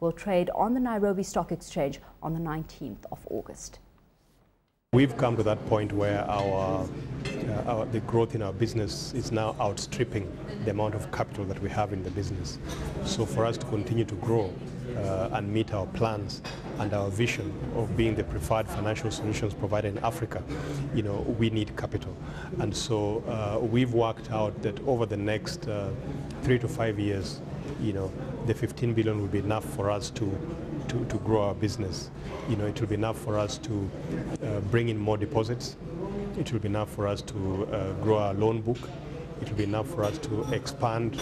will trade on the Nairobi Stock Exchange on the 19th of August. We've come to that point where the growth in our business is now outstripping the amount of capital that we have in the business. So for us to continue to grow and meet our plans and our vision of being the preferred financial solutions provider in Africa, we need capital. And so we've worked out that over the next 3 to 5 years, the 15 billion will be enough for us to grow our business. It will be enough for us to bring in more deposits. It will be enough for us to grow our loan book. It will be enough for us to expand,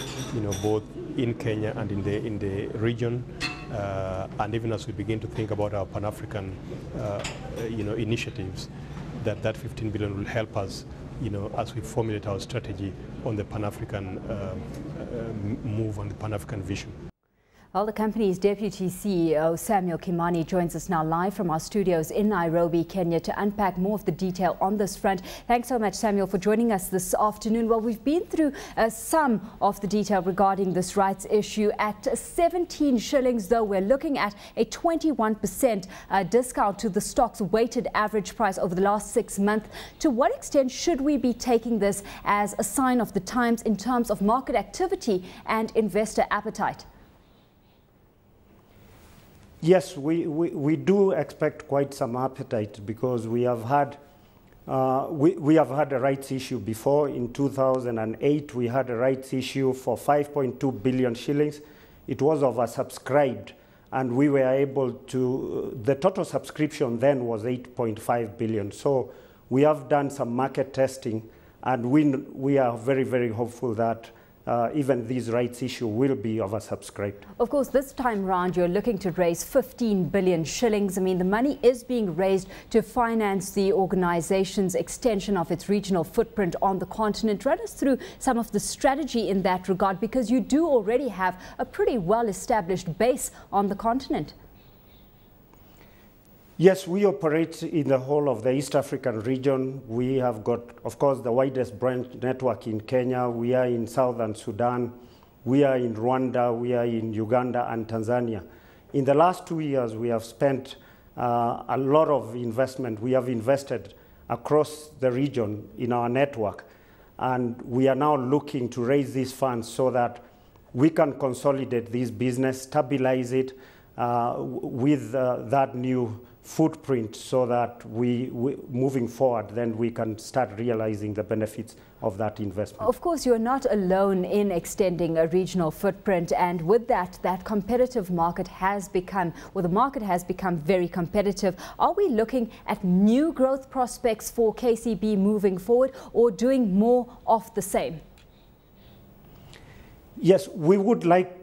both in Kenya and in the region. And even as we begin to think about our Pan-African, initiatives, that 15 billion will help us, as we formulate our strategy on the Pan-African move, on the Pan-African vision. Well, the company's Deputy CEO, Samuel Kimani, joins us now live from our studios in Nairobi, Kenya, to unpack more of the detail on this front. Thanks so much, Samuel, for joining us this afternoon. Well, we've been through some of the detail regarding this rights issue. At 17 shillings, though, we're looking at a 21% discount to the stock's weighted average price over the last 6 months. To what extent should we be taking this as a sign of the times in terms of market activity and investor appetite? Yes, we do expect quite some appetite, because we have had a rights issue before. In 2008, we had a rights issue for 5.2 billion shillings. It was oversubscribed, and we were able to, the total subscription then was 8.5 billion. So we have done some market testing, and we are very, very hopeful that even this rights issue will be oversubscribed. Of course, this time round, you're looking to raise 15 billion shillings. I mean, the money is being raised to finance the organization's extension of its regional footprint on the continent. Run us through some of the strategy in that regard, because you do already have a pretty well-established base on the continent. Yes, we operate in the whole of the East African region. We have got, of course, the widest branch network in Kenya. We are in Southern Sudan. We are in Rwanda. We are in Uganda and Tanzania. In the last 2 years, we have spent a lot of investment. We have invested across the region in our network. And we are now looking to raise these funds so that we can consolidate this business, stabilize it with that new footprint, so that we moving forward, then we can start realizing the benefits of that investment. Of course, you're not alone in extending a regional footprint, and with that competitive market has become, or the market has become very competitive. Are we looking at new growth prospects for KCB moving forward, or doing more of the same? Yes, we would like.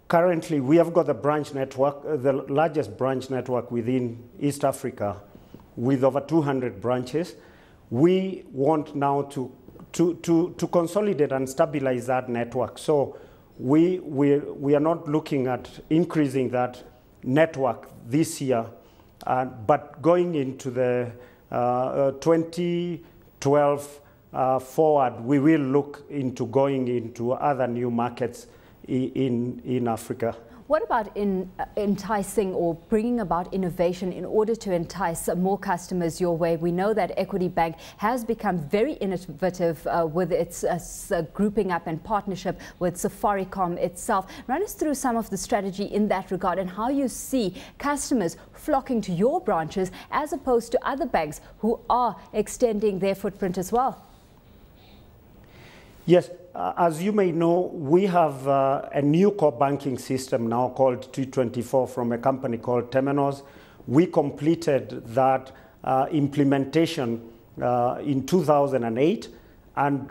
Currently, we have got the branch network, the largest branch network within East Africa, with over 200 branches. We want now to consolidate and stabilize that network. So we are not looking at increasing that network this year, but going into the 2012 forward, we will look into going into other new markets in Africa. What about enticing or bringing about innovation in order to entice more customers your way? We know that Equity Bank has become very innovative with its grouping up and partnership with Safaricom itself. Run us through some of the strategy in that regard, and how you see customers flocking to your branches as opposed to other banks who are extending their footprint as well. Yes, as you may know, we have a new core banking system now called T24 from a company called Temenos. We completed that implementation in 2008, and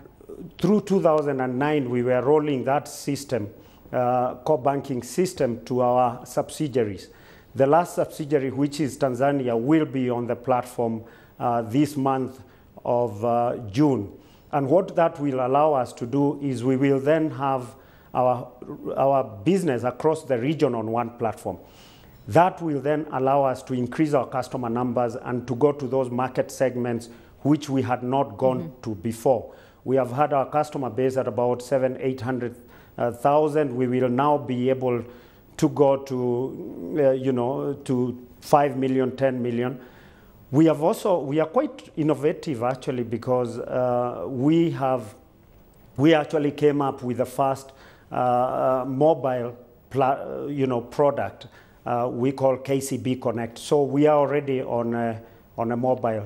through 2009 we were rolling that system, core banking system, to our subsidiaries. The last subsidiary, which is Tanzania, will be on the platform this month of June. And what that will allow us to do is we will then have our business across the region on one platform. That will then allow us to increase our customer numbers and to go to those market segments which we had not gone to before. We have had our customer base at about 700,000 to 800,000. We will now be able to go to, you know, to 5 million, 10 million. We are quite innovative actually, because we actually came up with the first mobile product we call KCB Connect. So we are already on a mobile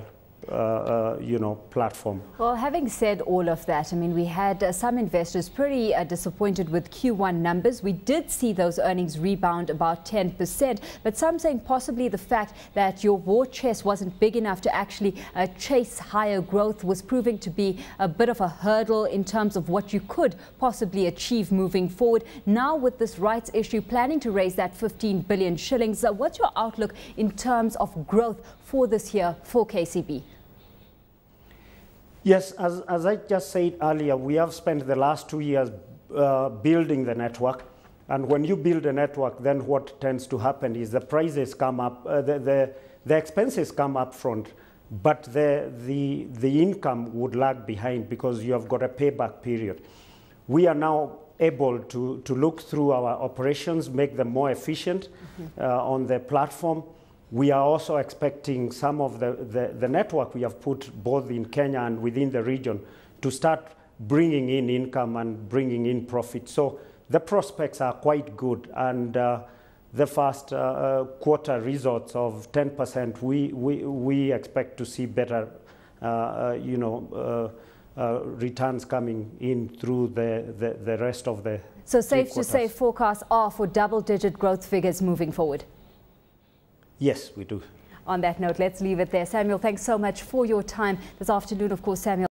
platform. Well, having said all of that, I mean, we had some investors pretty disappointed with Q1 numbers. We did see those earnings rebound about 10%, but some saying possibly the fact that your war chest wasn't big enough to actually chase higher growth was proving to be a bit of a hurdle in terms of what you could possibly achieve moving forward. Now with this rights issue, planning to raise that 15 billion shillings, what's your outlook in terms of growth for this year for KCB? Yes, as I just said earlier, we have spent the last 2 years building the network. And when you build a network, then what tends to happen is the prices come up, the expenses come up front, but the income would lag behind because you have got a payback period. We are now able to look through our operations, make them more efficient on the platform. We are also expecting some of the network we have put both in Kenya and within the region to start bringing in income and bringing in profit. So the prospects are quite good, and the first quarter results of 10%, we expect to see better returns coming in through the rest of the So safe to say forecasts are for double-digit growth figures moving forward? Yes, we do. On that note, let's leave it there. Samuel, thanks so much for your time this afternoon. Of course, Samuel